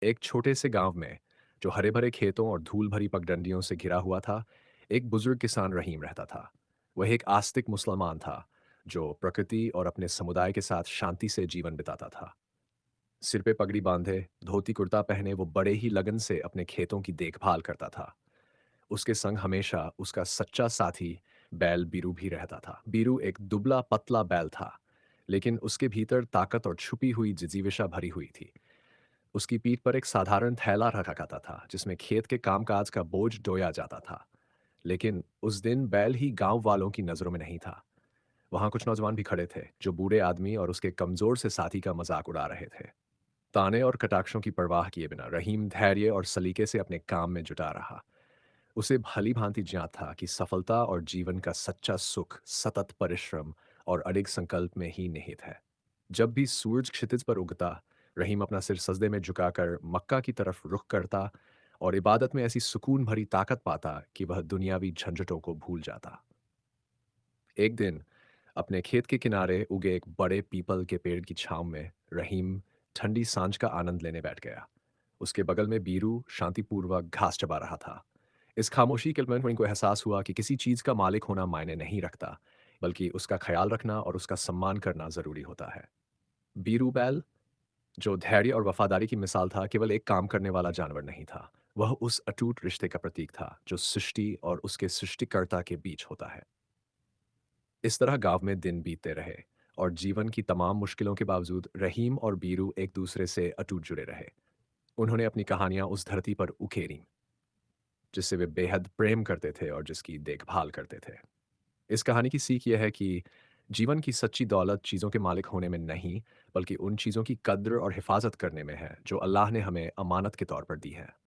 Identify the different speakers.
Speaker 1: एक छोटे से गांव में जो हरे भरे खेतों और धूल भरी पगडंडियों से घिरा हुआ था, एक बुजुर्ग किसान रहीम रहता था। वह एक आस्तिक मुसलमान था जो प्रकृति और अपने समुदाय के साथ शांति से जीवन बिताता था। सिर पे पगड़ी बांधे, धोती कुर्ता पहने वो बड़े ही लगन से अपने खेतों की देखभाल करता था। उसके संग हमेशा उसका सच्चा साथी बैल बीरू भी रहता था। बीरू एक दुबला पतला बैल था, लेकिन उसके भीतर ताकत और छुपी हुई जिजीविशा भरी हुई थी। उसकी पीठ पर एक साधारण थैला रखा जाता था जिसमें खेत के कामकाज का बोझ ढोया जाता था। लेकिन उस दिन बैल ही गांव वालों की नजरों में नहीं था। वहां कुछ नौजवान भी खड़े थे जो बूढ़े आदमी और उसके कमजोर से साथी का मजाक उड़ा रहे थे। ताने और कटाक्षों की परवाह किए बिना रहीम धैर्य और सलीके से अपने काम में जुटा रहा। उसे भली भांति ज्ञात था कि सफलता और जीवन का सच्चा सुख सतत परिश्रम और अडिग संकल्प में ही निहित है। जब भी सूरज क्षितिज पर उगता, रहीम अपना सिर सजदे में झुकाकर मक्का की तरफ रुख करता और इबादत में ऐसी सुकून भरी ताकत पाता कि वह दुनियावी झंझटों को भूल जाता। एक दिन अपने खेत के किनारे उगे एक बड़े पीपल के पेड़ की छांव में रहीम ठंडी सांझ का आनंद लेने बैठ गया। उसके बगल में बीरू शांतिपूर्वक घास चबा रहा था। इस खामोशी के में इनको एहसास हुआ कि किसी चीज का मालिक होना मायने नहीं रखता, बल्कि उसका ख्याल रखना और उसका सम्मान करना जरूरी होता है। बीरू बैल, जो धैर्य और वफादारी की मिसाल था, केवल एक काम करने वाला जानवर नहीं था। वह उस अटूट रिश्ते का प्रतीक था जो सृष्टि और उसके सृष्टिकर्ता के बीच होता है। इस तरह गांव में दिन बीतते रहे और जीवन की तमाम मुश्किलों के बावजूद रहीम और बीरू एक दूसरे से अटूट जुड़े रहे। उन्होंने अपनी कहानियां उस धरती पर उकेरी जिससे वे बेहद प्रेम करते थे और जिसकी देखभाल करते थे। इस कहानी की सीख यह है कि जीवन की सच्ची दौलत चीज़ों के मालिक होने में नहीं, बल्कि उन चीज़ों की कद्र और हिफाजत करने में है जो अल्लाह ने हमें अमानत के तौर पर दी है।